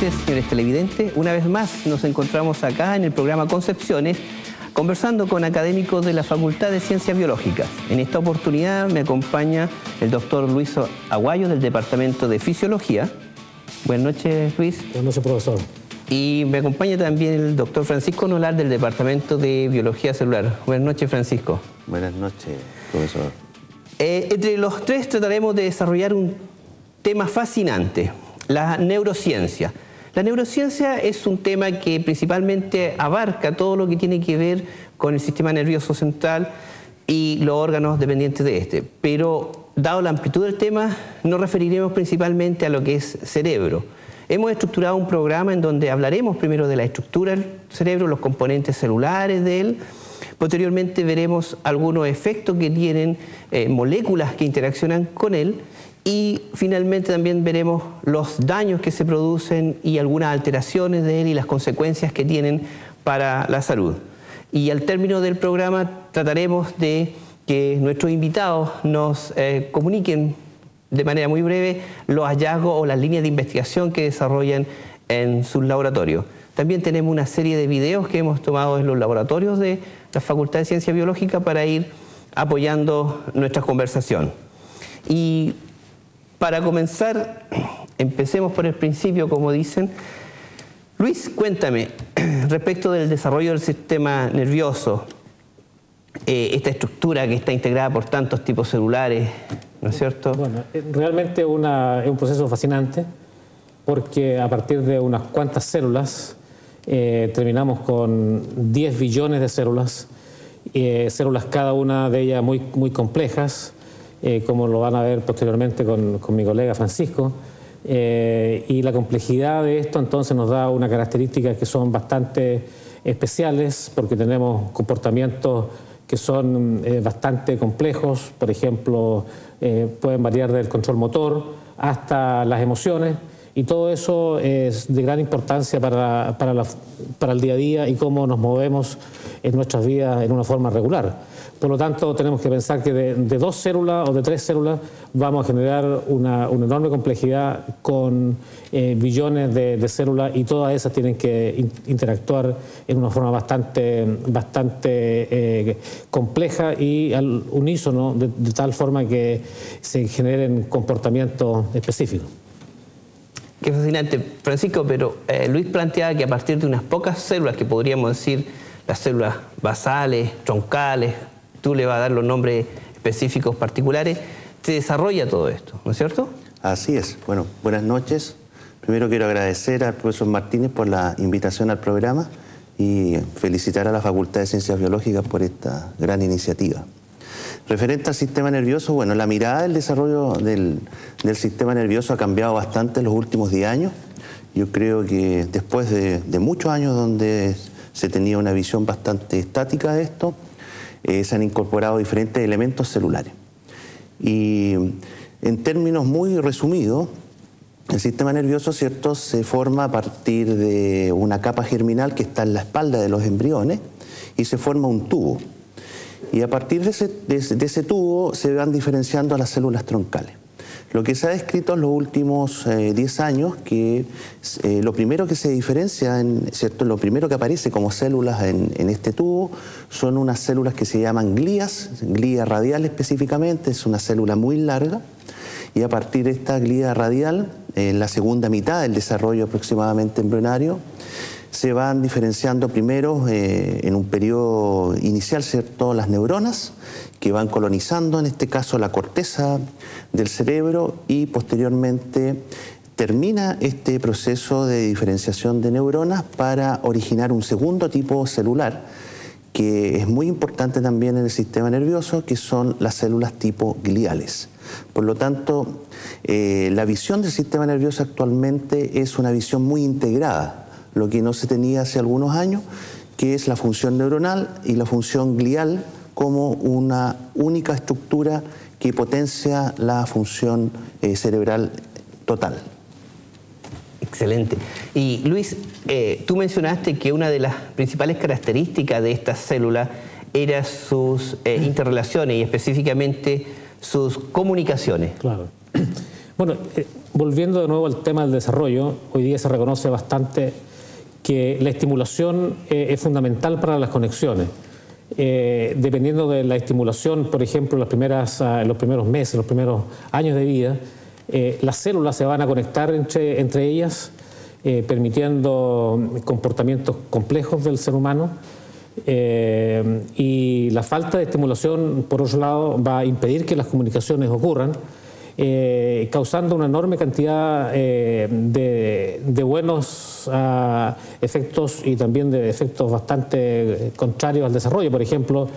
noches, señores televidentes. Una vez más nos encontramos acá en el programa Concepciones, conversando con académicos de la Facultad de Ciencias Biológicas. En esta oportunidad me acompaña el doctor Luis Aguayo del Departamento de Fisiología. Buenas noches, Luis. Buenas noches, profesor. Y me acompaña también el doctor Francisco Nolar del Departamento de Biología Celular. Buenas noches, Francisco. Buenas noches, profesor. Entre los tres trataremos de desarrollar un tema fascinante, la neurociencia. La neurociencia es un tema que principalmente abarca todo lo que tiene que ver con el sistema nervioso central y los órganos dependientes de este. Pero, dado la amplitud del tema, nos referiremos principalmente a lo que es cerebro. Hemos estructurado un programa en donde hablaremos primero de la estructura del cerebro, los componentes celulares de él. Posteriormente veremos algunos efectos que tienen moléculas que interaccionan con él. Y finalmente también veremos los daños que se producen y algunas alteraciones de él y las consecuencias que tienen para la salud. Y al término del programa trataremos de que nuestros invitados nos comuniquen de manera muy breve los hallazgos o las líneas de investigación que desarrollan en sus laboratorios. También tenemos una serie de videos que hemos tomado en los laboratorios de la Facultad de Ciencias Biológicas para ir apoyando nuestra conversación. Y para comenzar, empecemos por el principio, como dicen. Luis, cuéntame, respecto del desarrollo del sistema nervioso, esta estructura que está integrada por tantos tipos celulares, ¿no es cierto? Bueno, realmente es un proceso fascinante, porque a partir de unas cuantas células, terminamos con 10 billones de células, células cada una de ellas muy complejas, como lo van a ver posteriormente con mi colega Francisco, y la complejidad de esto entonces nos da una característica que son bastante especiales, porque tenemos comportamientos que son bastante complejos. Por ejemplo, pueden variar del control motor hasta las emociones, y todo eso es de gran importancia para el día a día y cómo nos movemos en nuestras vidas en una forma regular. Por lo tanto, tenemos que pensar que de 2 células o de 3 células vamos a generar una enorme complejidad con billones de células, y todas esas tienen que interactuar en una forma bastante compleja y al unísono, de tal forma que se generen comportamientos específicos. Qué fascinante, Francisco, pero Luis planteaba que a partir de unas pocas células, que podríamos decir las células basales, troncales, tú le vas a dar los nombres específicos particulares, se desarrolla todo esto, ¿no es cierto? Así es. Bueno, buenas noches. Primero quiero agradecer al profesor Martínez por la invitación al programa y felicitar a la Facultad de Ciencias Biológicas por esta gran iniciativa. Referente al sistema nervioso, bueno, la mirada del desarrollo del sistema nervioso ha cambiado bastante en los últimos 10 años. Yo creo que después de muchos años donde se tenía una visión bastante estática de esto, se han incorporado diferentes elementos celulares. Y en términos muy resumidos, el sistema nervioso, ¿cierto?, se forma a partir de una capa germinal que está en la espalda de los embriones y se forma un tubo. Y a partir de ese tubo se van diferenciando las células troncales. Lo que se ha descrito en los últimos 10 años, que lo primero que se diferencia, ¿cierto?, lo primero que aparece como células en este tubo son unas células que se llaman glías, glía radial específicamente, es una célula muy larga, y a partir de esta glía radial, en la segunda mitad del desarrollo aproximadamente embrionario, se van diferenciando primero en un periodo inicial, ¿cierto?, las neuronas, que van colonizando en este caso la corteza del cerebro, y posteriormente termina este proceso de diferenciación de neuronas para originar un segundo tipo celular que es muy importante también en el sistema nervioso, que son las células tipo gliales. Por lo tanto, la visión del sistema nervioso actualmente es una visión muy integrada, lo que no se tenía hace algunos años, que es la función neuronal y la función glial como una única estructura que potencia la función cerebral total. Excelente. Y Luis, tú mencionaste que una de las principales características de estas células era sus interrelaciones y específicamente sus comunicaciones. Claro. Bueno, volviendo de nuevo al tema del desarrollo, hoy día se reconoce bastante que la estimulación es fundamental para las conexiones. Dependiendo de la estimulación, por ejemplo, los primeros meses, los primeros años de vida, las células se van a conectar entre ellas, permitiendo comportamientos complejos del ser humano. Y la falta de estimulación, por otro lado, va a impedir que las comunicaciones ocurran, causando una enorme cantidad de buenos efectos y también de efectos bastante contrarios al desarrollo. Por ejemplo,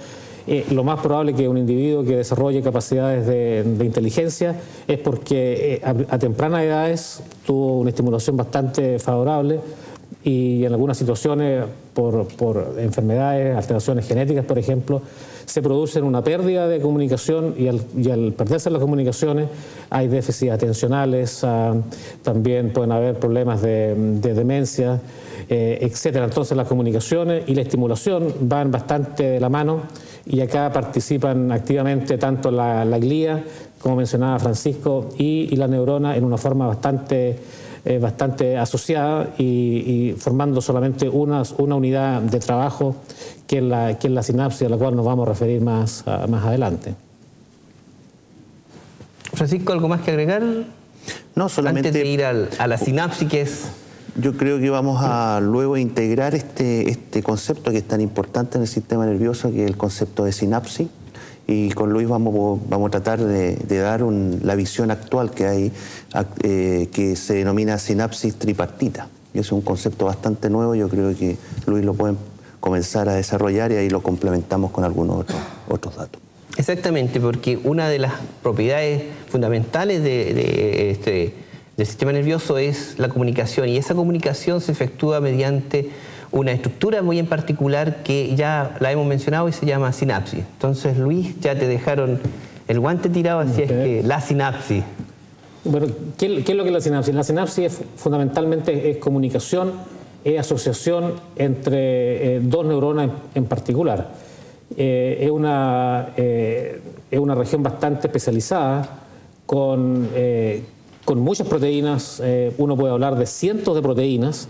lo más probable que un individuo que desarrolle capacidades de inteligencia es porque a tempranas edades tuvo una estimulación bastante favorable y en algunas situaciones por enfermedades, alteraciones genéticas, por ejemplo, se produce una pérdida de comunicación y al perderse las comunicaciones hay déficits atencionales, también pueden haber problemas de demencia, etcétera. Entonces las comunicaciones y la estimulación van bastante de la mano y acá participan activamente tanto la glía, como mencionaba Francisco, y la neurona en una forma bastante asociada y formando solamente una unidad de trabajo que es la sinapsis, a la cual nos vamos a referir más adelante. Francisco, ¿algo más que agregar? No, solamente antes de ir a la sinapsis, que es... Yo creo que vamos a luego integrar este concepto que es tan importante en el sistema nervioso, que es el concepto de sinapsis. Y con Luis vamos a tratar de dar la visión actual que hay, que se denomina sinapsis tripartita. Y es un concepto bastante nuevo, yo creo que Luis lo puede comenzar a desarrollar y ahí lo complementamos con algunos otros datos. Exactamente, porque una de las propiedades fundamentales del sistema nervioso es la comunicación, y esa comunicación se efectúa mediante una estructura muy en particular que ya la hemos mencionado y se llama sinapsis. Entonces, Luis, ya te dejaron el guante tirado, así es que la sinapsis. Bueno, ¿qué es lo que es la sinapsis? La sinapsis fundamentalmente es comunicación, es asociación entre dos neuronas en particular. Es una región bastante especializada con muchas proteínas. Uno puede hablar de cientos de proteínas.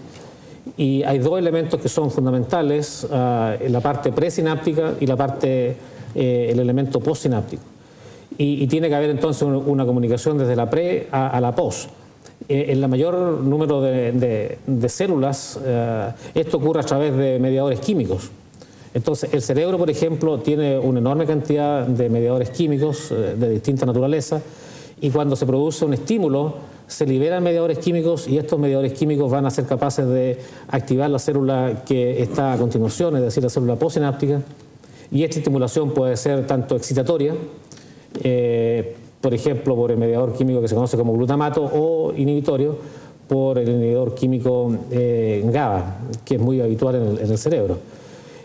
Y hay dos elementos que son fundamentales, la parte presináptica y el elemento postsináptico. Y tiene que haber entonces una comunicación desde la pre a la pos. En la mayor número de células, esto ocurre a través de mediadores químicos. Entonces, el cerebro, por ejemplo, tiene una enorme cantidad de mediadores químicos de distinta naturaleza, y cuando se produce un estímulo, se liberan mediadores químicos y estos mediadores químicos van a ser capaces de activar la célula que está a continuación, es decir, la célula postsináptica, y esta estimulación puede ser tanto excitatoria, por ejemplo, por el mediador químico que se conoce como glutamato, o inhibitorio por el inhibidor químico GABA, que es muy habitual en el cerebro.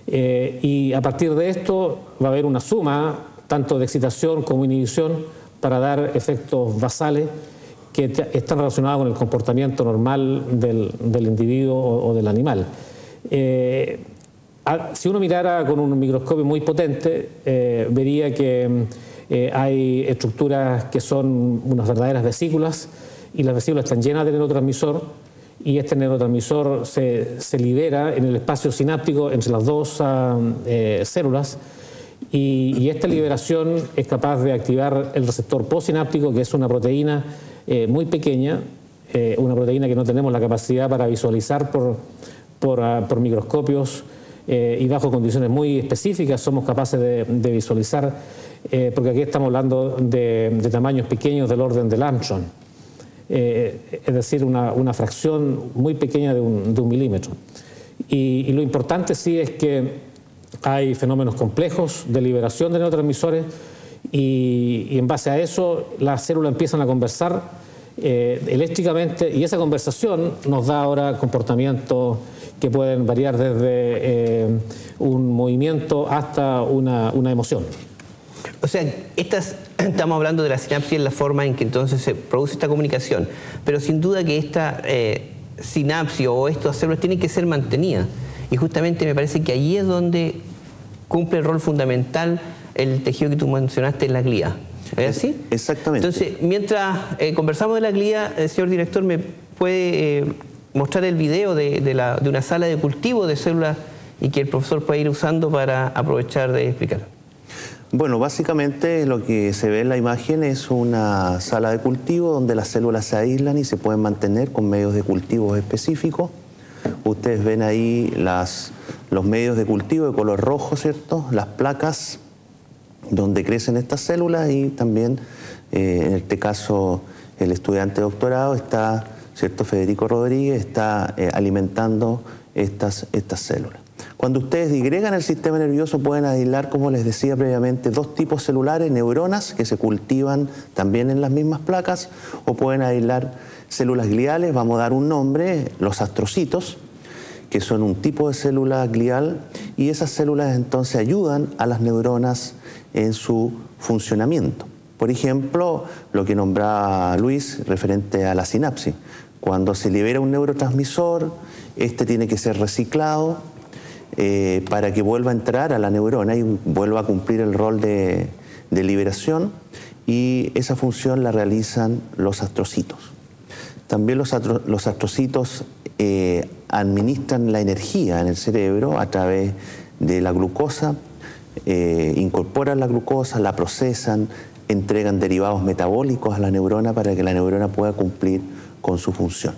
Y a partir de esto va a haber una suma tanto de excitación como inhibición para dar efectos basales que están relacionados con el comportamiento normal del individuo o del animal. Si uno mirara con un microscopio muy potente, vería que hay estructuras que son unas verdaderas vesículas, y las vesículas están llenas de neurotransmisor, y este neurotransmisor se libera en el espacio sináptico entre las dos células, y esta liberación es capaz de activar el receptor postsináptico, que es una proteína muy pequeña, una proteína que no tenemos la capacidad para visualizar por microscopios, y bajo condiciones muy específicas somos capaces de visualizar, porque aquí estamos hablando de tamaños pequeños del orden del Armstrong, es decir, una fracción muy pequeña de un milímetro. Y lo importante sí es que hay fenómenos complejos de liberación de neurotransmisores, y en base a eso las células empiezan a conversar eléctricamente, y esa conversación nos da ahora comportamientos que pueden variar desde un movimiento hasta una emoción. O sea, estamos hablando de la sinapsis en la forma en que entonces se produce esta comunicación, pero sin duda que esta sinapsis o estas células tienen que ser mantenidas, y justamente me parece que ahí es donde cumple el rol fundamental el tejido que tú mencionaste en la glía. ¿Es así? Exactamente. Entonces, mientras conversamos de la glía, señor director, ¿me puede mostrar el video de una sala de cultivo de células y que el profesor puede ir usando para aprovechar de explicar? Bueno, básicamente lo que se ve en la imagen es una sala de cultivo donde las células se aíslan y se pueden mantener con medios de cultivo específicos. Ustedes ven ahí los medios de cultivo de color rojo, ¿cierto? Las placas donde crecen estas células y también, en este caso, el estudiante de doctorado está, ¿cierto? Federico Rodríguez está alimentando estas células. Cuando ustedes digregan el sistema nervioso pueden aislar, como les decía previamente, dos tipos celulares, neuronas que se cultivan también en las mismas placas, o pueden aislar células gliales, vamos a dar un nombre, los astrocitos, que son un tipo de célula glial, y esas células entonces ayudan a las neuronas en su funcionamiento. Por ejemplo, lo que nombraba Luis referente a la sinapsis. Cuando se libera un neurotransmisor, este tiene que ser reciclado para que vuelva a entrar a la neurona y vuelva a cumplir el rol de liberación, y esa función la realizan los astrocitos. También los astrocitos administran la energía en el cerebro a través de la glucosa, incorporan la glucosa, la procesan, entregan derivados metabólicos a la neurona para que la neurona pueda cumplir con su función.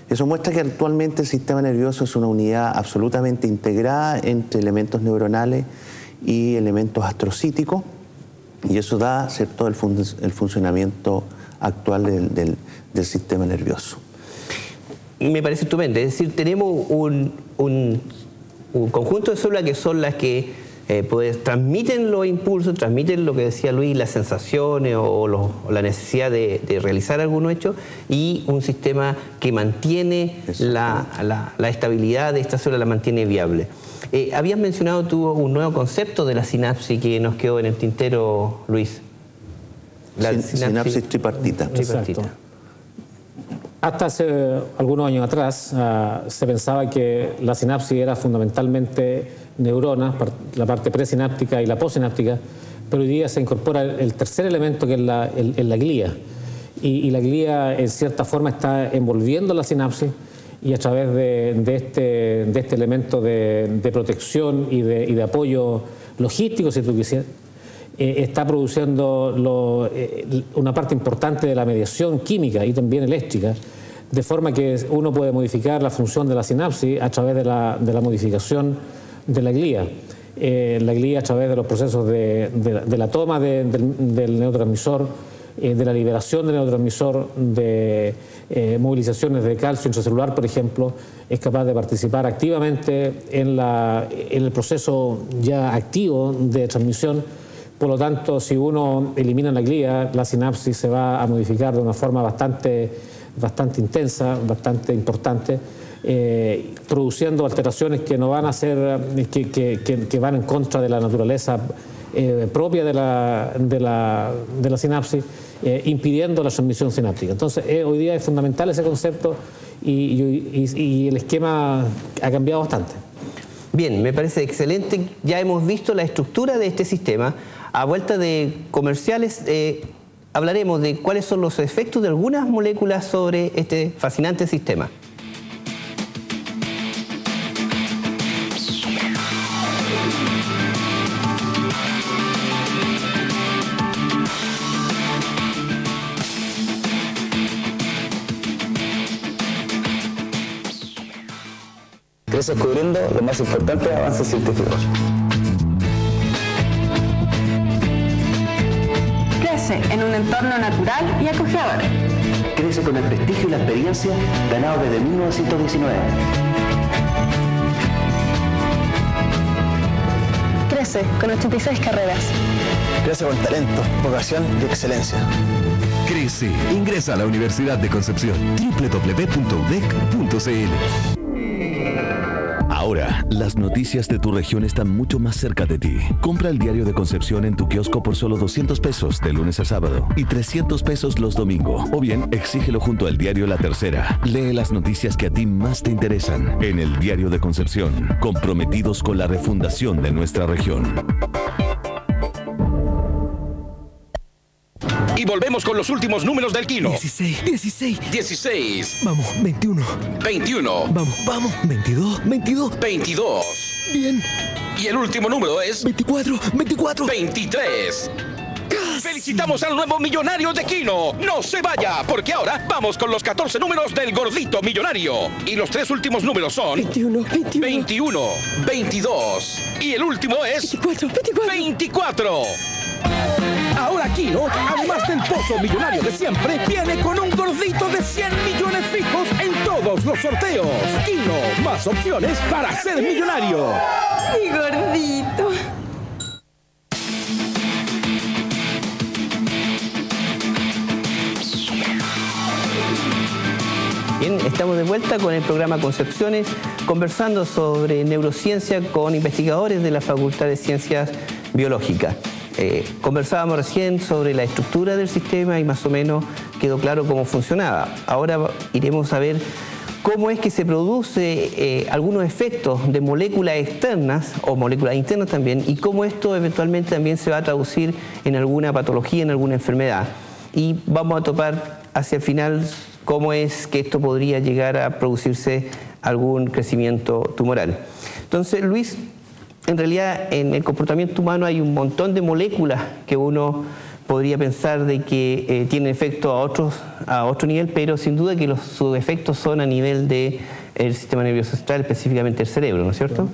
Eso muestra que actualmente el sistema nervioso es una unidad absolutamente integrada entre elementos neuronales y elementos astrocíticos, y eso da, ¿cierto?, el funcionamiento actual del sistema nervioso. Me parece estupendo. Es decir, tenemos un conjunto de células que son las que transmiten los impulsos, transmiten lo que decía Luis, las sensaciones o la necesidad de realizar algún hecho, y un sistema que mantiene la estabilidad de esta célula, la mantiene viable. Habías mencionado tú un nuevo concepto de la sinapsis que nos quedó en el tintero, Luis. La sinapsis tripartita. Exacto. Hasta hace algunos años atrás se pensaba que la sinapsis era fundamentalmente neuronas, la parte presináptica y la postsináptica, pero hoy día se incorpora el tercer elemento, que es la glía. Y la glía en cierta forma está envolviendo la sinapsis, y a través de este elemento de protección y de apoyo logístico, si tú quisieras, está produciendo una parte importante de la mediación química y también eléctrica, de forma que uno puede modificar la función de la sinapsis a través de la modificación de la glía. La glía, a través de los procesos de la toma del neurotransmisor, de la liberación del neurotransmisor, de movilizaciones de calcio intracelular, por ejemplo, es capaz de participar activamente en el proceso ya activo de transmisión. Por lo tanto, si uno elimina la glía, la sinapsis se va a modificar de una forma bastante intensa, bastante importante, produciendo alteraciones que no van a ser, que van en contra de la naturaleza propia de la sinapsis, impidiendo la transmisión sináptica. Entonces, hoy día es fundamental ese concepto, y el esquema ha cambiado bastante. Bien, me parece excelente. Ya hemos visto la estructura de este sistema. A vuelta de comerciales hablaremos de cuáles son los efectos de algunas moléculas sobre este fascinante sistema. Crece descubriendo los más importantes avances científicos. Crece en un entorno natural y acogedor. Crece con el prestigio y la experiencia ganados desde 1919. Crece con 86 carreras. Crece con talento, vocación y excelencia. Crece. Ingresa a la Universidad de Concepción. www.udec.cl. Ahora, las noticias de tu región están mucho más cerca de ti. Compra el Diario de Concepción en tu kiosco por solo 200 pesos de lunes a sábado y 300 pesos los domingos. O bien, exígelo junto al diario La Tercera. Lee las noticias que a ti más te interesan en el Diario de Concepción, comprometidos con la refundación de nuestra región. Y volvemos con los últimos números del Kino. 16, 16. 16. Vamos, 21. 21. Vamos, 22, 22. 22. Bien. Y el último número es... 24, 24. 23. Casi. ¡Felicitamos al nuevo millonario de Kino! ¡No se vaya! Porque ahora vamos con los 14 números del gordito millonario. Y los 3 últimos números son... 21, 21, 22. Y el último es... 24. Ahora Kino, además del pozo millonario de siempre, viene con un gordito de 100 millones fijos en todos los sorteos. Kino, más opciones para ser millonario. Mi gordito. Bien, estamos de vuelta con el programa Concepciones, conversando sobre neurociencia con investigadores de la Facultad de Ciencias Biológicas. Conversábamos recién sobre la estructura del sistema y más o menos quedó claro cómo funcionaba. Ahora iremos a ver cómo es que se produce algunos efectos de moléculas externas o moléculas internas también, y cómo esto eventualmente también se va a traducir en alguna patología, en alguna enfermedad. Y vamos a topar hacia el final cómo es que esto podría llegar a producirse algún crecimiento tumoral. Entonces, Luis, en realidad en el comportamiento humano hay un montón de moléculas que uno podría pensar de que tienen efecto a otro nivel, pero sin duda que sus efectos son a nivel del sistema nervioso central, específicamente el cerebro, ¿no es cierto?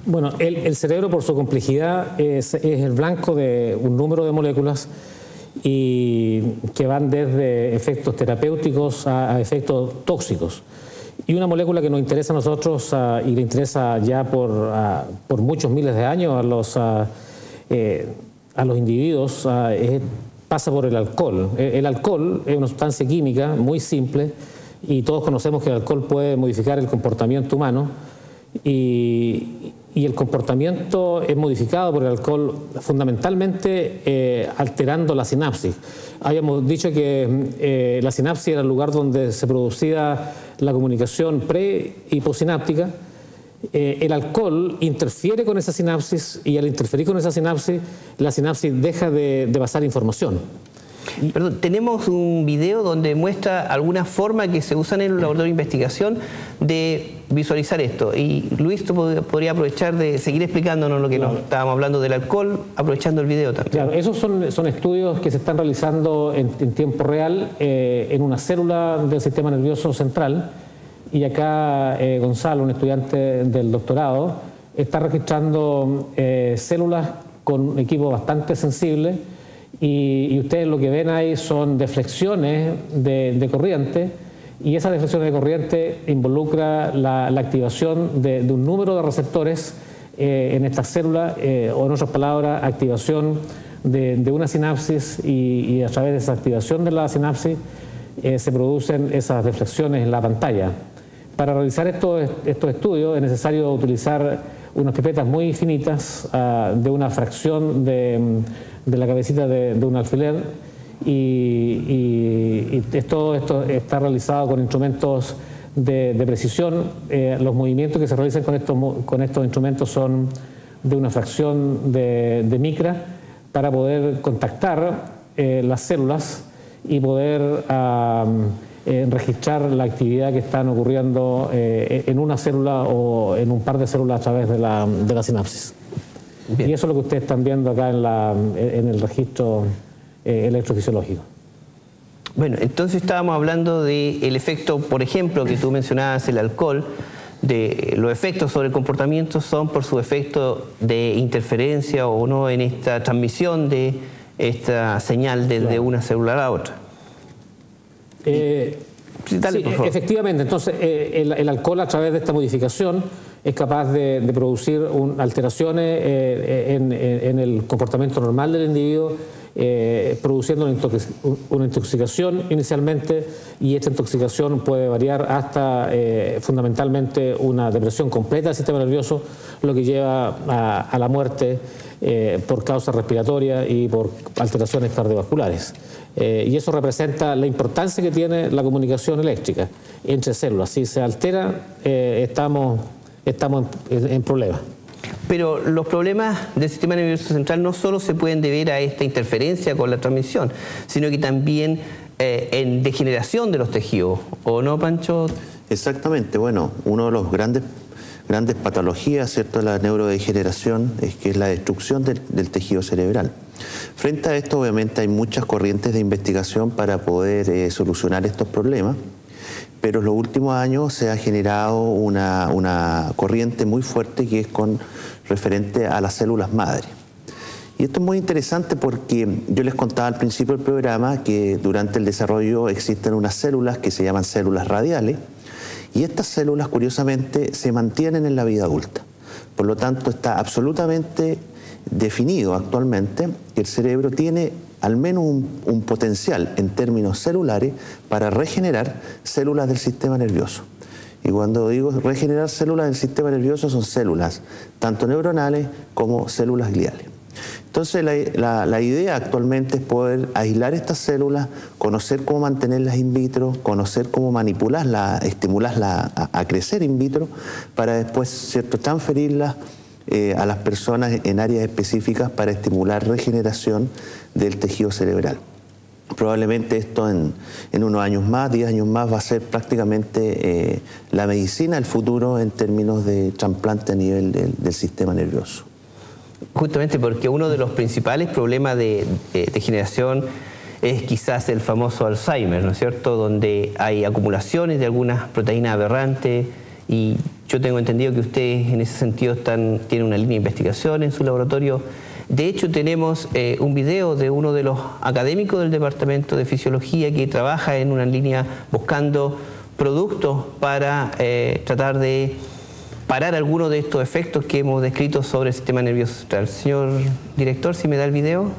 Bueno, el cerebro por su complejidad es el blanco de un número de moléculas y que van desde efectos terapéuticos a efectos tóxicos. Y una molécula que nos interesa a nosotros y le interesa ya por muchos miles de años a los individuos pasa por el alcohol. El alcohol es una sustancia química muy simple y todos conocemos que el alcohol puede modificar el comportamiento humano y el comportamiento es modificado por el alcohol fundamentalmente alterando la sinapsis. Habíamos dicho que la sinapsis era el lugar donde se producía la comunicación pre y postsináptica. El alcohol interfiere con esa sinapsis y al interferir con esa sinapsis, la sinapsis deja de pasar información. Perdón, tenemos un video donde muestra alguna forma que se usan en el laboratorio de investigación de visualizar esto. Y Luis, tú podría aprovechar de seguir explicándonos lo que nos estábamos hablando del alcohol, aprovechando el video también. Claro, esos son estudios que se están realizando en tiempo real en una célula del sistema nervioso central. Y acá Gonzalo, un estudiante del doctorado, está registrando células con un equipo bastante sensible. Y ustedes lo que ven ahí son deflexiones de corriente, y esas deflexiones de corriente involucra la activación de un número de receptores en estas células, o en otras palabras, activación de una sinapsis, y a través de esa activación de la sinapsis se producen esas deflexiones en la pantalla. Para realizar estos estudios es necesario utilizar unas pipetas muy finitas de una fracción de la cabecita de un alfiler, y todo esto está realizado con instrumentos de precisión. Los movimientos que se realizan con estos instrumentos son de una fracción de micra para poder contactar las células y poder registrar la actividad que están ocurriendo en una célula o en un par de células a través de la sinapsis. Bien. Y eso es lo que ustedes están viendo acá en el registro electrofisiológico. Bueno, entonces estábamos hablando del efecto, por ejemplo, que tú mencionabas, el alcohol, de los efectos sobre el comportamiento son por su efecto de interferencia o no en esta transmisión de esta señal desde una célula a la otra. Sí, efectivamente. Entonces, el alcohol, a través de esta modificación, es capaz de producir alteraciones en el comportamiento normal del individuo, produciendo una intoxicación inicialmente, y esta intoxicación puede variar hasta fundamentalmente una depresión completa del sistema nervioso, lo que lleva a la muerte por causas respiratorias y por alteraciones cardiovasculares. Y eso representa la importancia que tiene la comunicación eléctrica entre células. Si se altera, estamos en problemas. Pero los problemas del sistema nervioso central no solo se pueden deber a esta interferencia con la transmisión, sino que también en degeneración de los tejidos, ¿o no, Pancho? Exactamente. Bueno, uno de los grandes patologías, ¿cierto?, de la neurodegeneración es que es la destrucción del tejido cerebral. Frente a esto, obviamente, hay muchas corrientes de investigación para poder solucionar estos problemas, pero en los últimos años se ha generado una corriente muy fuerte que es referente a las células madre. Y esto es muy interesante porque yo les contaba al principio del programa que durante el desarrollo existen unas células que se llaman células radiales, y estas células, curiosamente, se mantienen en la vida adulta. Por lo tanto, está absolutamente definido actualmente que el cerebro tiene al menos un potencial en términos celulares para regenerar células del sistema nervioso. Y cuando digo regenerar células del sistema nervioso, son células tanto neuronales como células gliales. Entonces la idea actualmente es poder aislar estas células, conocer cómo mantenerlas in vitro, conocer cómo manipularlas, estimularlas a crecer in vitro, para después, ¿cierto?, transferirlas a las personas en áreas específicas para estimular regeneración del tejido cerebral. Probablemente esto en unos años más, 10 años más, va a ser prácticamente la medicina del futuro en términos de trasplante a nivel del sistema nervioso. Justamente porque uno de los principales problemas de degeneración es quizás el famoso Alzheimer, ¿no es cierto?, donde hay acumulaciones de algunas proteínas aberrantes, y yo tengo entendido que ustedes en ese sentido tienen una línea de investigación en su laboratorio. De hecho, tenemos un video de uno de los académicos del Departamento de Fisiología que trabaja en una línea buscando productos para tratar de parar algunos de estos efectos que hemos descrito sobre el sistema nervioso central. Señor director, si me da el video.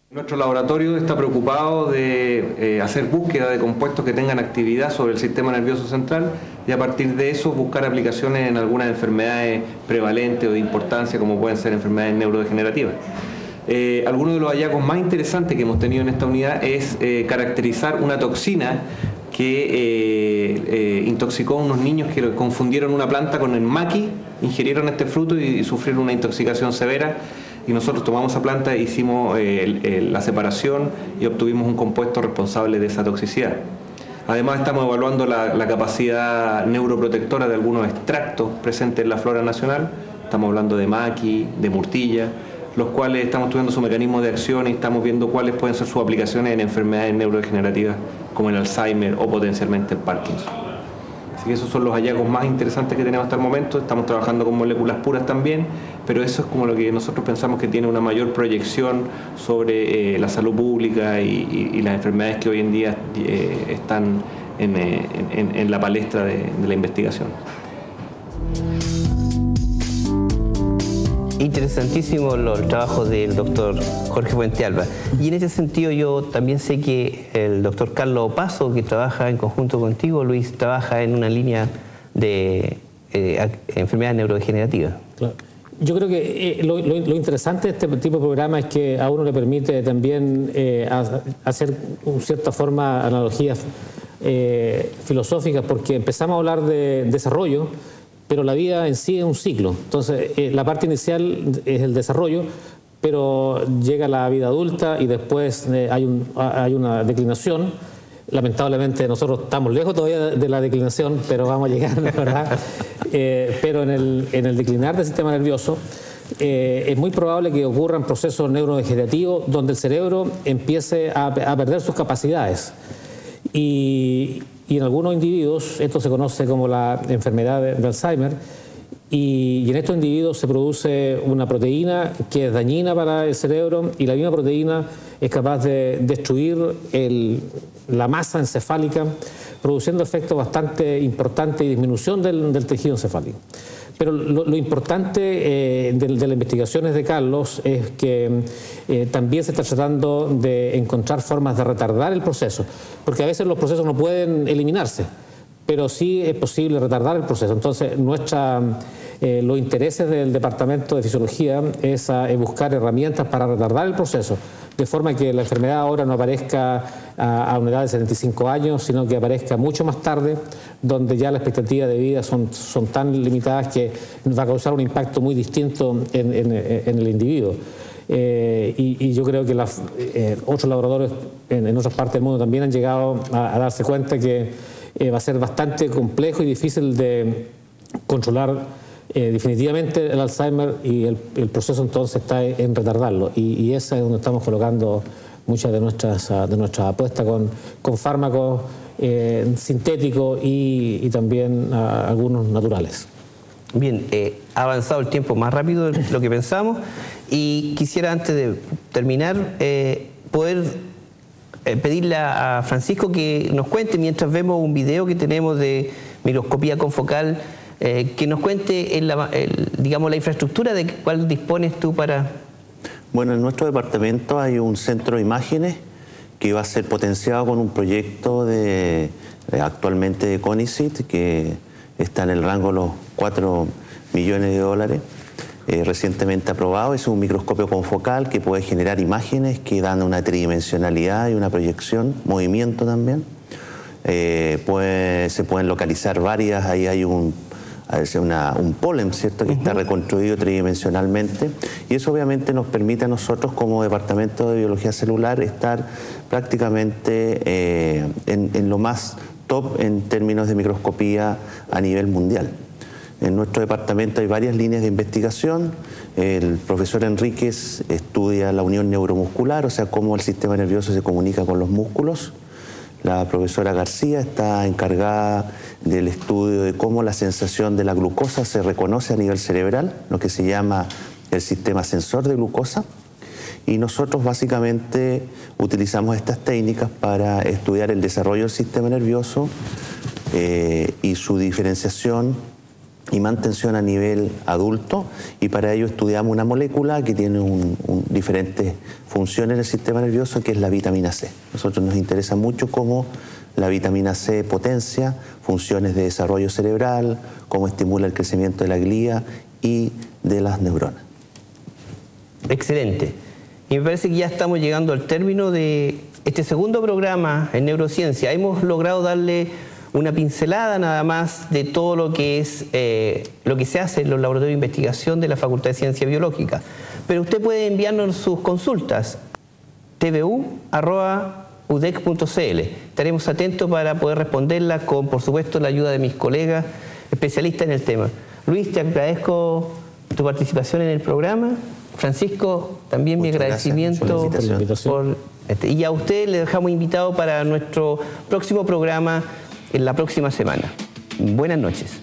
Nuestro laboratorio está preocupado de hacer búsqueda de compuestos que tengan actividad sobre el sistema nervioso central y a partir de eso buscar aplicaciones en algunas enfermedades prevalentes o de importancia, como pueden ser enfermedades neurodegenerativas. Algunos de los hallazgos más interesantes que hemos tenido en esta unidad es caracterizar una toxina que intoxicó a unos niños que confundieron una planta con el maqui, ingirieron este fruto y sufrieron una intoxicación severa. Y nosotros tomamos esa planta e hicimos la separación y obtuvimos un compuesto responsable de esa toxicidad. Además, estamos evaluando la capacidad neuroprotectora de algunos extractos presentes en la flora nacional. Estamos hablando de maqui, de murtilla, los cuales estamos estudiando su mecanismo de acción y estamos viendo cuáles pueden ser sus aplicaciones en enfermedades neurodegenerativas como el Alzheimer o potencialmente el Parkinson. Así que esos son los hallazgos más interesantes que tenemos hasta el momento. Estamos trabajando con moléculas puras también, pero eso es como lo que nosotros pensamos que tiene una mayor proyección sobre la salud pública y las enfermedades que hoy en día están en la palestra de la investigación. Interesantísimo el trabajo del doctor Jorge Fuentealba. Y en ese sentido yo también sé que el doctor Carlos Opaso, que trabaja en conjunto contigo, Luis, trabaja en una línea de enfermedades neurodegenerativas. Claro. Yo creo que lo interesante de este tipo de programa es que a uno le permite también hacer, en cierta forma, analogías filosóficas, porque empezamos a hablar de desarrollo, pero la vida en sí es un ciclo. Entonces, la parte inicial es el desarrollo, pero llega la vida adulta y después hay una declinación. Lamentablemente nosotros estamos lejos todavía de la declinación, pero vamos a llegar, ¿verdad? Pero en el declinar del sistema nervioso es muy probable que ocurran procesos neurodegenerativos donde el cerebro empiece a perder sus capacidades. Y en algunos individuos, esto se conoce como la enfermedad de Alzheimer, y en estos individuos se produce una proteína que es dañina para el cerebro, y la misma proteína es capaz de destruir la masa encefálica, produciendo efectos bastante importantes y disminución del tejido encefálico. Pero lo importante de las investigaciones de Carlos es que también se está tratando de encontrar formas de retardar el proceso, porque a veces los procesos no pueden eliminarse, pero sí es posible retardar el proceso. Entonces, nuestra los intereses del Departamento de Fisiología es buscar herramientas para retardar el proceso, de forma que la enfermedad ahora no aparezca a una edad de 75 años, sino que aparezca mucho más tarde, donde ya la expectativa de vida son tan limitadas que va a causar un impacto muy distinto en el individuo. Y yo creo que otros laboratorios en otras partes del mundo también han llegado a darse cuenta que va a ser bastante complejo y difícil de controlar definitivamente el Alzheimer, y el proceso entonces está en retardarlo, y esa es donde estamos colocando muchas de nuestras apuestas con fármacos sintéticos y también algunos naturales. Bien, ha avanzado el tiempo más rápido de lo que pensamos, y quisiera, antes de terminar, poder pedirle a Francisco que nos cuente, mientras vemos un video que tenemos de microscopía confocal, que nos cuente digamos, la infraestructura de cuál dispones tú para... Bueno, en nuestro departamento hay un centro de imágenes que va a ser potenciado con un proyecto actualmente de CONICYT, que está en el rango de los $4 millones, recientemente aprobado. Es un microscopio confocal que puede generar imágenes que dan una tridimensionalidad y una proyección, movimiento también. Se pueden localizar varias, ahí hay un polen, ¿cierto?, que está reconstruido tridimensionalmente, y eso obviamente nos permite a nosotros como Departamento de Biología Celular estar prácticamente en lo más top en términos de microscopía a nivel mundial. En nuestro departamento hay varias líneas de investigación. El profesor Enríquez estudia la unión neuromuscular, o sea, cómo el sistema nervioso se comunica con los músculos. La profesora García está encargada del estudio de cómo la sensación de la glucosa se reconoce a nivel cerebral, lo que se llama el sistema sensor de glucosa. Y nosotros básicamente utilizamos estas técnicas para estudiar el desarrollo del sistema nervioso y su diferenciación y mantención a nivel adulto, y para ello estudiamos una molécula que tiene diferentes funciones en el sistema nervioso, que es la vitamina C. A nosotros nos interesa mucho cómo la vitamina C potencia funciones de desarrollo cerebral, cómo estimula el crecimiento de la glía y de las neuronas. Excelente. Y me parece que ya estamos llegando al término de este segundo programa en neurociencia. Hemos logrado darle una pincelada nada más de todo lo que es lo que se hace en los laboratorios de investigación de la Facultad de Ciencia Biológica. Pero usted puede enviarnos sus consultas tvu@udec.cl. Estaremos atentos para poder responderlas con, por supuesto, la ayuda de mis colegas especialistas en el tema. Luis, te agradezco tu participación en el programa. Francisco, también mi agradecimiento por la invitación. Y a usted le dejamos invitado para nuestro próximo programa en la próxima semana. Buenas noches.